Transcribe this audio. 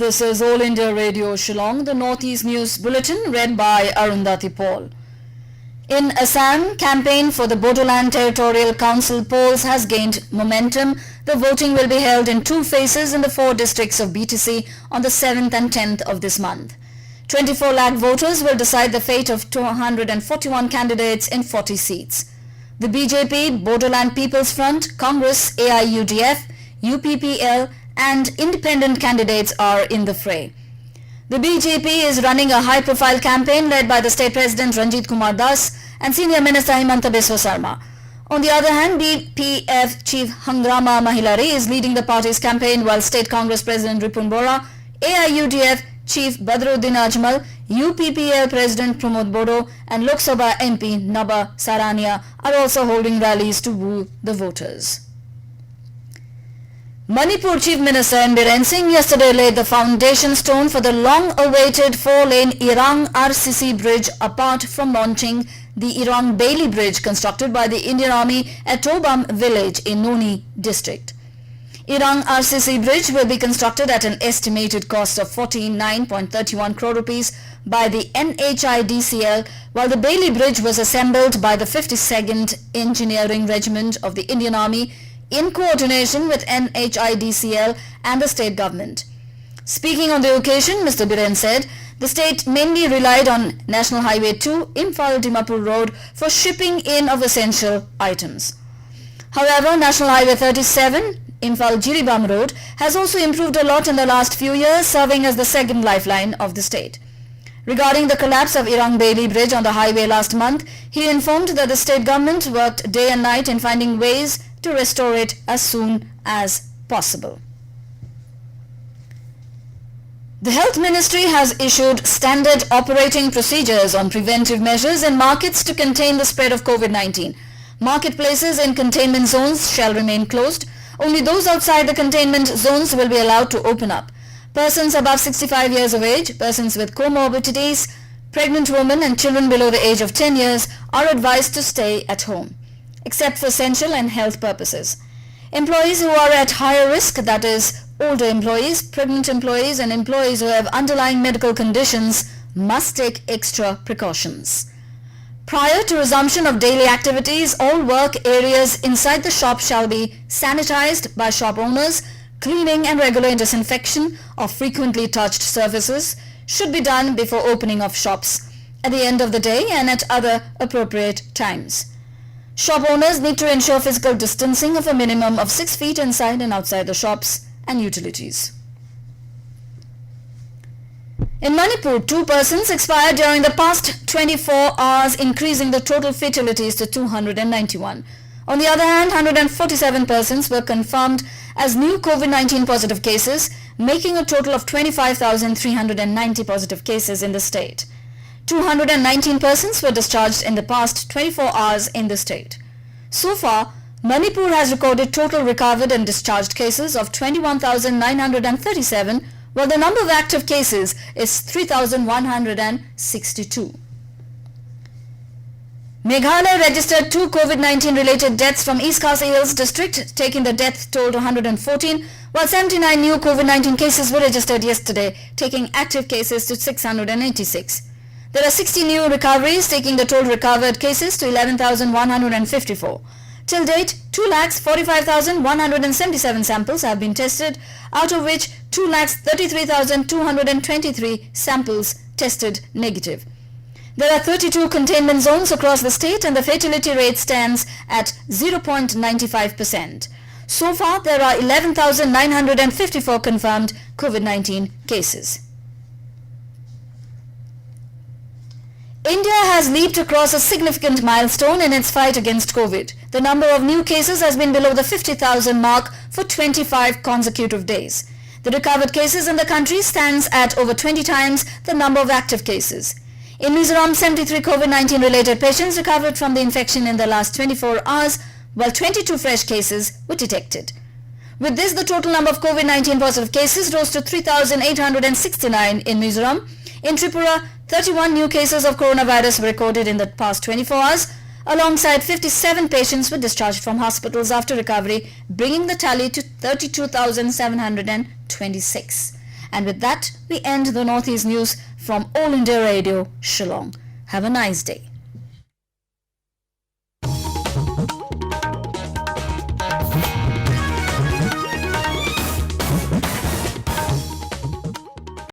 This is All India Radio Shillong, the Northeast News Bulletin read by Arundhati Paul. In Assam, campaign for the Bodoland Territorial Council polls has gained momentum. The voting will be held in two phases in the 4 districts of BTC on the 7th and 10th of this month. 24 lakh voters will decide the fate of 241 candidates in 40 seats. The BJP, Bodoland People's Front, Congress, AIUDF, UPPL and independent candidates are in the fray. The BJP is running a high-profile campaign led by the State President Ranjit Kumar Das and Senior Minister Himanta Biswa Sarma. On the other hand, BPF Chief Hangrama Mahilari is leading the party's campaign while State Congress President Ripun Bora, AIUDF Chief Badruddin Ajmal, UPPL President Pramod Bodo and Lok Sabha MP Naba Sarania are also holding rallies to woo the voters. Manipur Chief Minister Biren Singh yesterday laid the foundation stone for the long-awaited 4-lane Irang RCC bridge apart from launching the Irang Bailey Bridge constructed by the Indian Army at Toubam village in Noney district. Irang RCC bridge will be constructed at an estimated cost of 49.31 crore rupees by the NHIDCL, while the Bailey Bridge was assembled by the 52nd Engineering Regiment of the Indian Army in coordination with NHIDCL and the state government. Speaking on the occasion, Mr. Biren said the state mainly relied on National Highway 2 Imphal-Dimapur Road for shipping in of essential items. However, National Highway 37 Imphal-Jiribam Road has also improved a lot in the last few years, serving as the second lifeline of the state. Regarding the collapse of Irang Bailey Bridge on the highway last month, he informed that the state government worked day and night in finding ways to restore it as soon as possible. The Health Ministry has issued standard operating procedures on preventive measures in markets to contain the spread of COVID-19. Marketplaces in containment zones shall remain closed. Only those outside the containment zones will be allowed to open up. Persons above 65 years of age, persons with comorbidities, pregnant women and children below the age of 10 years are advised to stay at home, except for essential and health purposes. Employees who are at higher risk, that is, older employees, pregnant employees and employees who have underlying medical conditions must take extra precautions. Prior to resumption of daily activities, all work areas inside the shop shall be sanitized by shop owners. Cleaning and regular disinfection of frequently touched surfaces should be done before opening of shops, at the end of the day and at other appropriate times. Shop owners need to ensure physical distancing of a minimum of 6 feet inside and outside the shops and utilities. In Manipur, 2 persons expired during the past 24 hours, increasing the total fatalities to 291. On the other hand, 147 persons were confirmed as new COVID-19 positive cases, making a total of 25,390 positive cases in the state. 219 persons were discharged in the past 24 hours in the state. So far, Manipur has recorded total recovered and discharged cases of 21,937, while the number of active cases is 3,162. Meghalaya registered 2 COVID-19 related deaths from East Khasi Hills district, taking the death toll to 114, while 79 new COVID-19 cases were registered yesterday, taking active cases to 686. There are 60 new recoveries, taking the total recovered cases to 11,154. Till date, 2,45,177 samples have been tested, out of which 2,33,223 samples tested negative. There are 32 containment zones across the state and the fatality rate stands at 0.95%. So far, there are 11,954 confirmed COVID-19 cases. India has leaped across a significant milestone in its fight against COVID. The number of new cases has been below the 50,000 mark for 25 consecutive days. The recovered cases in the country stands at over 20 times the number of active cases. In Mizoram, 73 COVID-19 related patients recovered from the infection in the last 24 hours, while 22 fresh cases were detected. With this, the total number of COVID-19 positive cases rose to 3,869 in Mizoram. In Tripura, 31 new cases of coronavirus were recorded in the past 24 hours. Alongside 57 patients were discharged from hospitals after recovery, bringing the tally to 32,726. And with that, we end the Northeast News from All India Radio, Shillong. Have a nice day.